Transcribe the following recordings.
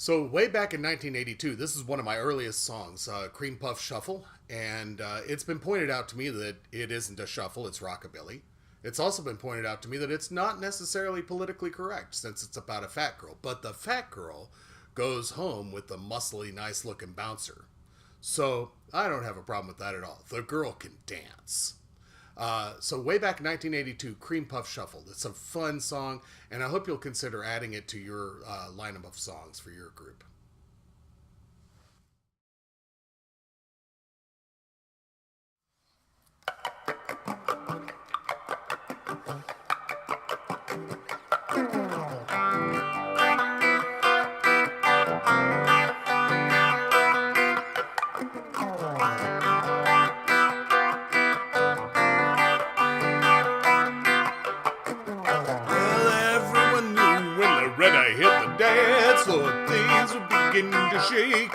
So way back in 1982, this is one of my earliest songs, Cream Puff Shuffle, and it's been pointed out to me that it isn't a shuffle, it's rockabilly. It's also been pointed out to me that it's not necessarily politically correct since it's about a fat girl, but the fat girl goes home with the muscly, nice looking bouncer. So I don't have a problem with that at all. The girl can dance. So way back in 1982, Cream Puff Shuffle. It's a fun song, and I hope you'll consider adding it to your lineup of songs for your group. Well, everyone knew when the red eye hit the dance floor, things were beginning to shake.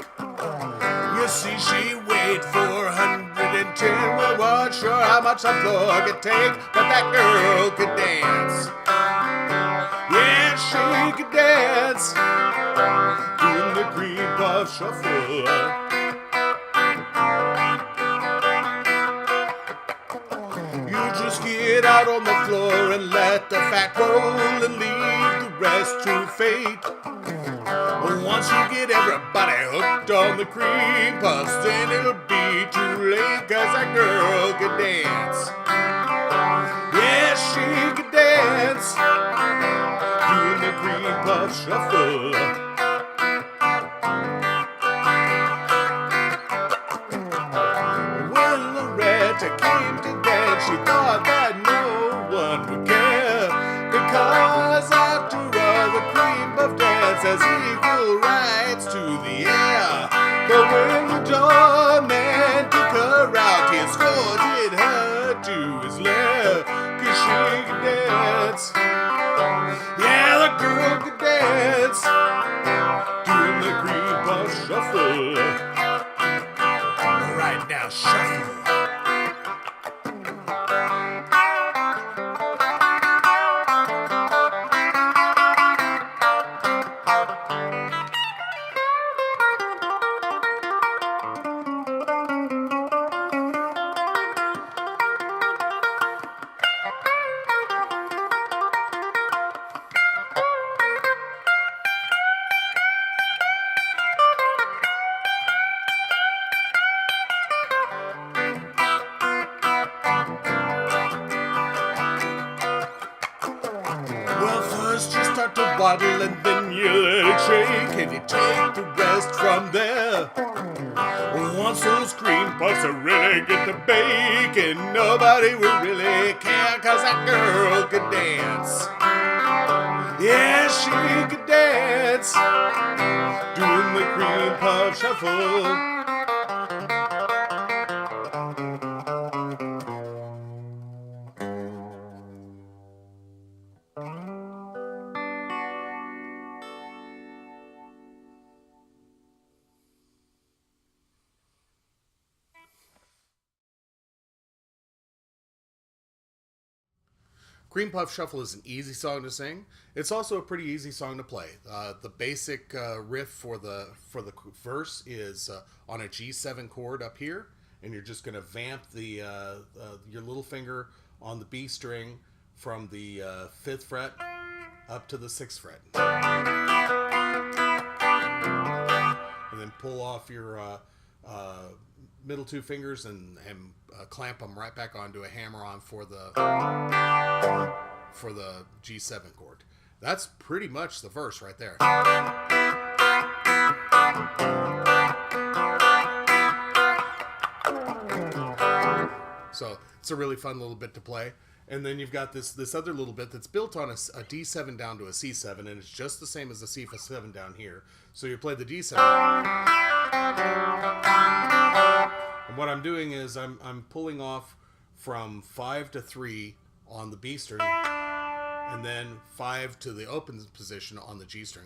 You see, she weighed 410. We weren't sure how much the floor could take, but that girl could dance. Yeah, she could dance, doing the Cream Puff Shuffle. You just get out on the floor and let the fat roll and leave the rest to fate. Once you get everybody hooked on the cream puffs, then it'll be too late, cause that girl could dance. Yeah, she could dance, doing the Cream Puff Shuffle. When Loretta came to dance, she thought that no one would care, because after all, the Cream Puff dance has equal rights to the air. But when the doorman took her out, he escorted her to his lair, cause she could dance. Yeah, the girl could dance, doing the Cream Puff Shuffle. Right now, shuffle. Well, first you start to waddle and then you let it shake, and you take the rest from there. Once those cream puffs are really get to bake, and nobody will really care, cause that girl could dance. Yeah, she could dance, doing the Cream Puff Shuffle. Cream Puff Shuffle is an easy song to sing. It's also a pretty easy song to play. The basic riff for the verse is on a G7 chord up here, and you're just going to vamp the your little finger on the B string from the 5th fret up to the 6th fret, and then pull off your middle two fingers and clamp them right back onto a hammer-on for the G7 chord. That's pretty much the verse right there. So it's a really fun little bit to play. And then you've got this other little bit that's built on a D7 down to a C7, and it's just the same as the C7 down here. So you play the D7. And what I'm doing is I'm pulling off from 5 to 3 on the B string, and then 5 to the open position on the G string.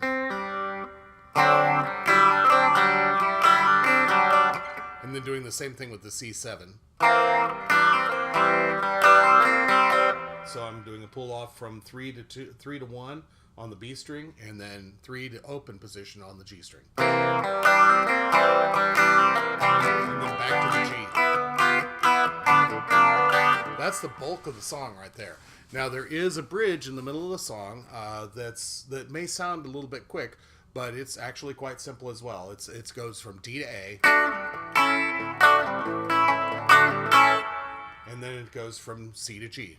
And then doing the same thing with the C7. So I'm doing a pull off from 3 to 1 on the B string, and then 3 to open position on the G string. And then back to the G. That's the bulk of the song right there. Now there is a bridge in the middle of the song that may sound a little bit quick, but it's actually quite simple as well. It goes from D to A, and then it goes from C to G.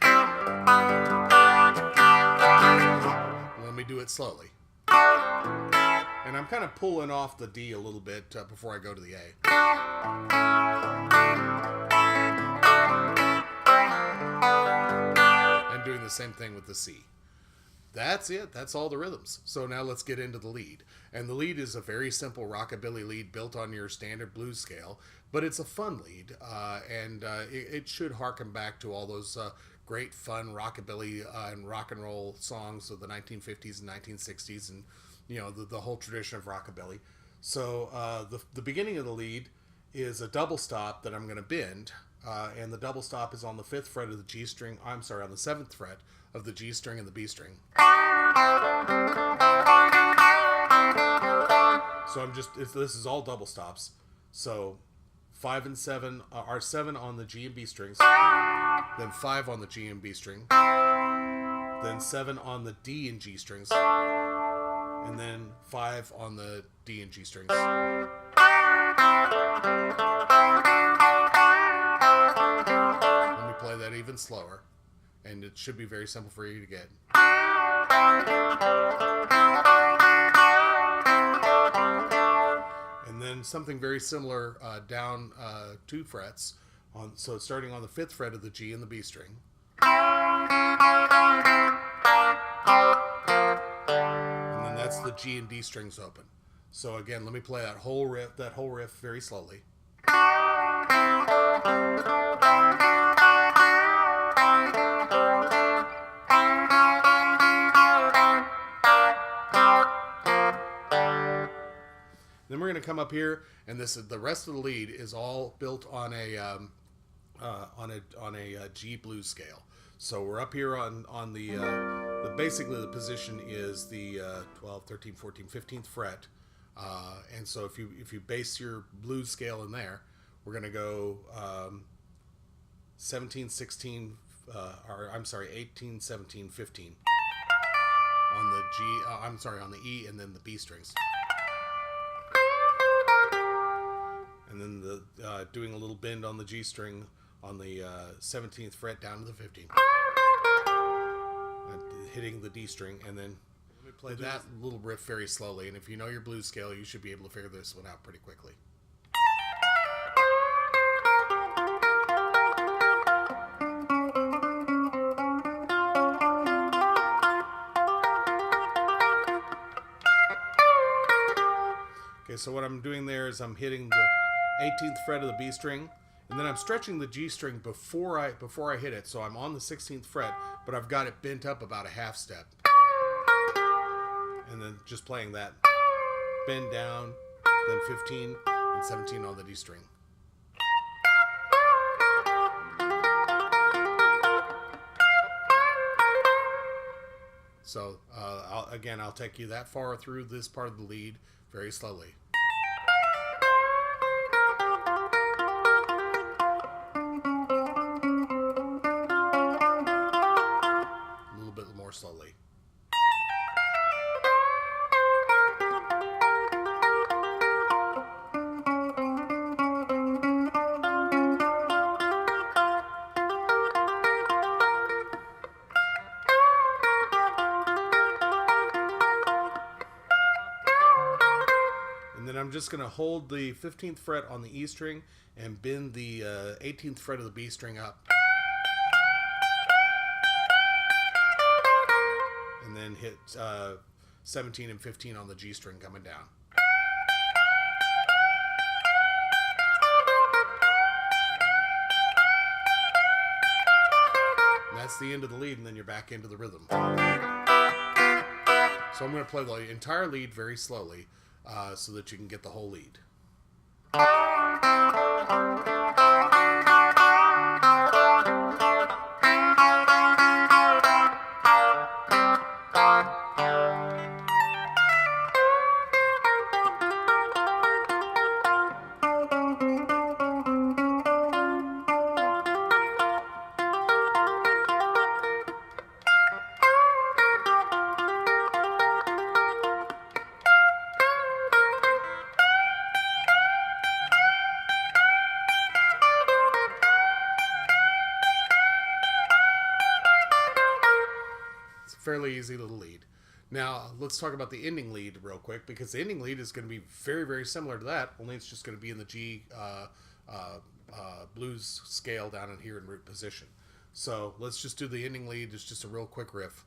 Let me do it slowly. And I'm kind of pulling off the D a little bit before I go to the A. And doing the same thing with the C. That's it. That's all the rhythms. So now let's get into the lead. And the lead is a very simple rockabilly lead built on your standard blues scale, but it's a fun lead, and it should harken back to all those great fun rockabilly and rock and roll songs of the 1950s and 1960s, and the whole tradition of rockabilly. So the beginning of the lead is a double stop that I'm going to bend, and the double stop is on the 5th fret of the G string. I'm sorry, on the 7th fret of the G string and the B string. So this is all double stops. So 5 and 7 are 7 on the G and B strings, then 5 on the G and B string, then 7 on the D and G strings, and then 5 on the D and G strings. Let me play that even slower, and it should be very simple for you to get. And then something very similar down 2 frets. So starting on the 5th fret of the G and the B string. And then that's the G and D strings open. So again, let me play that whole riff very slowly. Then we're going to come up here, and the rest of the lead is all built on a G blues scale. So we're up here on the basically the position is the 12th, 13th, 14th, 15th fret, and so if you base your blues scale in there, we're going to go 17, 16, or I'm sorry, 18, 17, 15 on the G. On the E, and then the B strings. And then doing a little bend on the G string on the 17th fret down to the 15th. Hitting the D string, and then let me play that little riff very slowly. And if you know your blues scale, you should be able to figure this one out pretty quickly. Okay, so what I'm doing there is I'm hitting the 18th fret of the B string, and then I'm stretching the G string before I hit it. So I'm on the 16th fret, but I've got it bent up about a half step. And then just playing that bend down, then 15 and 17 on the D string. So I'll take you that far through this part of the lead very slowly. A little bit more slowly. And then I'm just going to hold the 15th fret on the E string and bend the 18th fret of the B string up. And then hit 17 and 15 on the G string coming down. And that's the end of the lead, and then you're back into the rhythm. So I'm going to play the entire lead very slowly so that you can get the whole lead. fairly easy little lead. Now, let's talk about the ending lead real quick, because the ending lead is going to be very, very similar to that, only it's just going to be in the G blues scale down in here in root position. So let's just do the ending lead. It's just a real quick riff.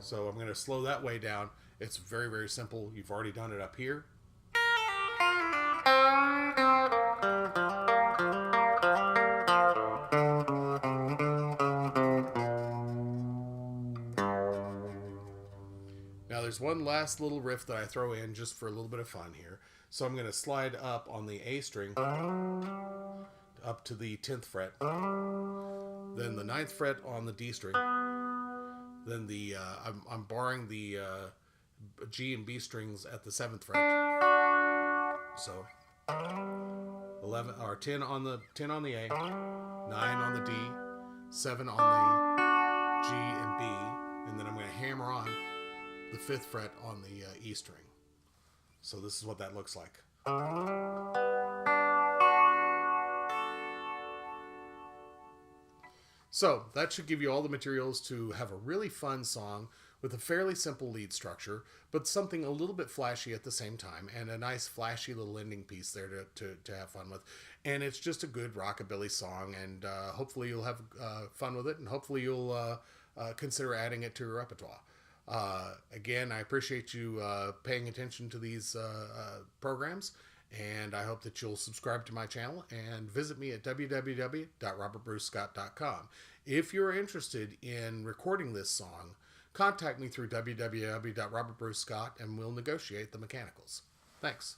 So I'm going to slow that way down. It's very, very simple. You've already done it up here. Now there's one last little riff that I throw in just for a little bit of fun here. So I'm going to slide up on the A string up to the 10th fret, then the 9th fret on the D string, then the I'm barring the G and B strings at the 7th fret. So 11 or 10 on the A, 9 on the D, 7 on the G and B, and then I'm going to hammer on the 5th fret on the E string. So this is what that looks like. So that should give you all the materials to have a really fun song with a fairly simple lead structure, but something a little bit flashy at the same time, and a nice flashy little ending piece there to have fun with. And it's just a good rockabilly song, and hopefully you'll have fun with it, and hopefully you'll consider adding it to your repertoire. Again, I appreciate you paying attention to these programs, and I hope that you'll subscribe to my channel and visit me at www.robertbrucescott.com. If you're interested in recording this song, contact me through www.robertbrucescott, and we'll negotiate the mechanicals. Thanks.